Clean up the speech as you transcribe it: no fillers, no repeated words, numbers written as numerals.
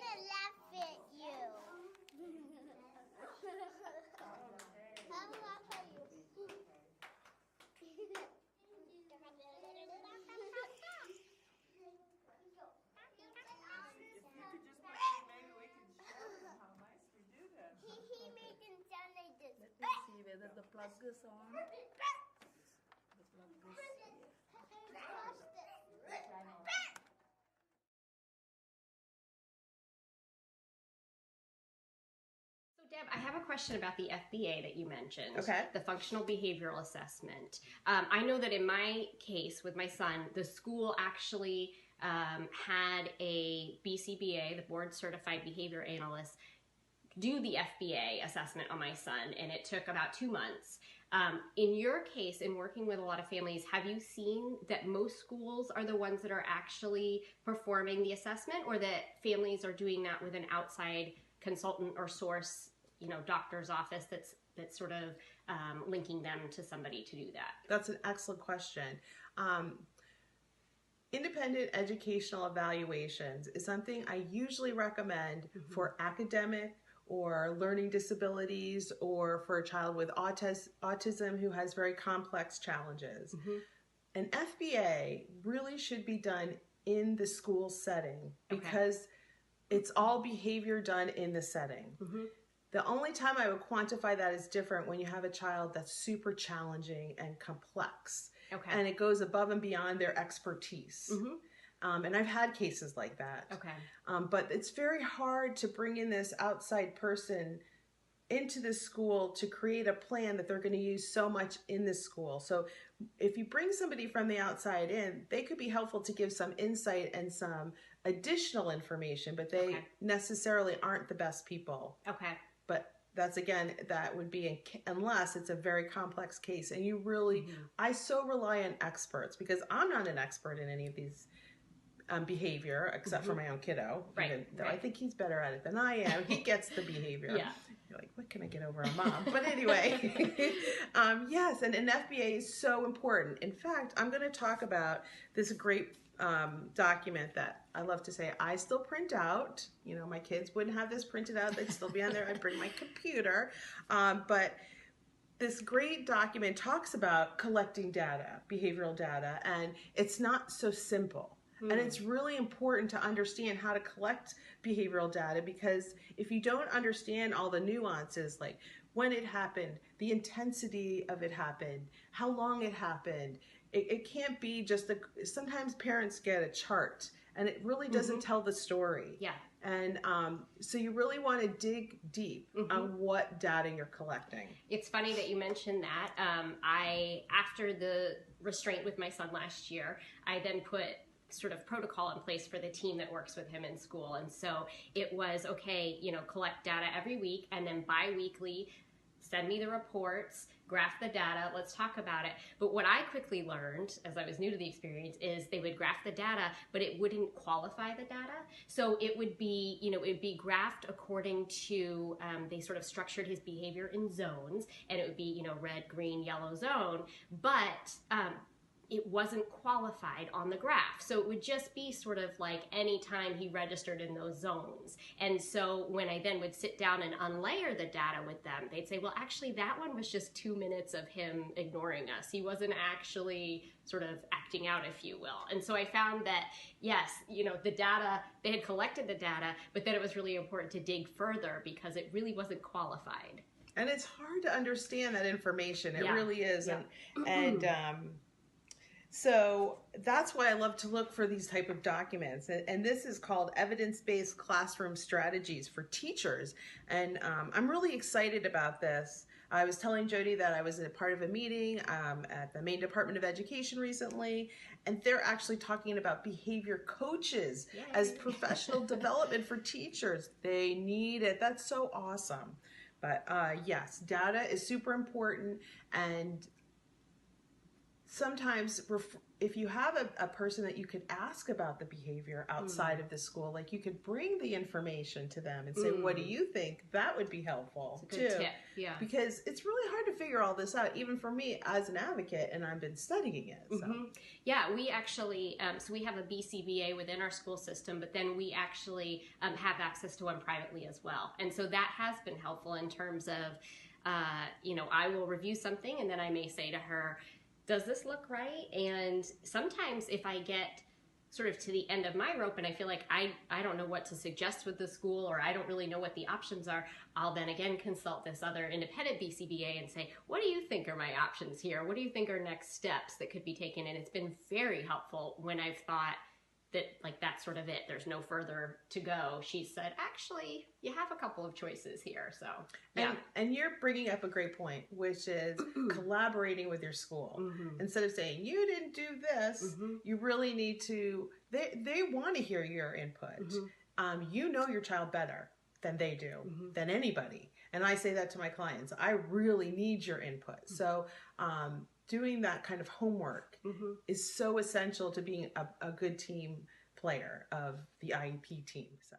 gonna laugh at you. I'll laugh at you. He made them sound like this. Let me see whether the plug is on. The plug is here. So Deb, I have a question about the FBA that you mentioned. Okay. The functional behavioral assessment. I know that in my case with my son, the school actually had a BCBA, the Board Certified Behavior Analyst, do the FBA assessment on my son, and it took about 2 months. In your case, in working with a lot of families, have you seen that most schools are the ones that are actually performing the assessment, or that families are doing that with an outside consultant or source, doctor's office that's sort of linking them to somebody to do that? That's an excellent question. Independent educational evaluations is something I usually recommend for academic or learning disabilities, or for a child with autism who has very complex challenges. An FBA really should be done in the school setting, because it's all behavior done in the setting. The only time I would quantify that is different when you have a child that's super challenging and complex, and it goes above and beyond their expertise. And I've had cases like that. But it's very hard to bring in this outside person into the school to create a plan that they're going to use so much in the school. So if you bring somebody from the outside in, they could be helpful to give some insight and some additional information, but they necessarily aren't the best people. But that's, again, that would be unless it's a very complex case. And you really, I so rely on experts, because I'm not an expert in any of these behavior, except for my own kiddo, even though I think he's better at it than I am. He gets the behavior. You're like, what can I get over a mom? But anyway, yes, and an FBA is so important. In fact, I'm going to talk about this great document that I love to say I still print out. My kids wouldn't have this printed out. They'd still be on there. I'd bring my computer. But this great document talks about collecting data, behavioral data, and it's not so simple. And it's really important to understand how to collect behavioral data, because if you don't understand all the nuances, like when it happened, the intensity of it happened, how long it happened, it can't be just sometimes parents get a chart and it really doesn't tell the story. And so you really want to dig deep on what data you're collecting. It's funny that you mentioned that. After the restraint with my son last year, I then put sort of protocol in place for the team that works with him in school. And so it was, collect data every week, and then bi-weekly, send me the reports, graph the data, let's talk about it. But what I quickly learned, as I was new to the experience, is they would graph the data, but it wouldn't qualify the data. So it would be, it would be graphed according to, they sort of structured his behavior in zones, and it would be, red, green, yellow zone, but it wasn't qualified on the graph. So it would just be sort of like any time he registered in those zones. And so when I then would sit down and unlayer the data with them, they'd say, well, actually that one was just 2 minutes of him ignoring us. He wasn't actually sort of acting out, if you will. And so I found that, yes, the data, they had collected the data, but then it was really important to dig further because it really wasn't qualified. And it's hard to understand that information. It really is. And so that's why I love to look for these type of documents. And this is called Evidence-Based Classroom Strategies for Teachers. And I'm really excited about this. I was telling Jodie that I was a part of a meeting at the Maine Department of Education recently, and they're actually talking about behavior coaches as professional development for teachers. They need it. That's so awesome. But yes, data is super important, and sometimes if you have a person that you could ask about the behavior outside of the school, like you could bring the information to them and say, what do you think? That would be helpful It's a good too. tip. Yeah. Because it's really hard to figure all this out, even for me as an advocate, and I've been studying it. So. Yeah, we actually, so we have a BCBA within our school system, but then we actually have access to one privately as well. And so that has been helpful in terms of, I will review something and then I may say to her, does this look right? And sometimes if I get sort of to the end of my rope and I feel like I don't know what to suggest with the school, or I don't really know what the options are, I'll then again consult this other independent BCBA and say, what do you think are my options here? What do you think are next steps that could be taken? And it's been very helpful when I've thought that, like, that's sort of it, there's no further to go. She said, actually, you have a couple of choices here. So, yeah. And you're bringing up a great point, which is collaborating with your school. Instead of saying, you didn't do this, you really need to, they want to hear your input. You know your child better than they do, than anybody. And I say that to my clients. I really need your input. So, doing that kind of homework is so essential to being a good team player of the IEP team. So.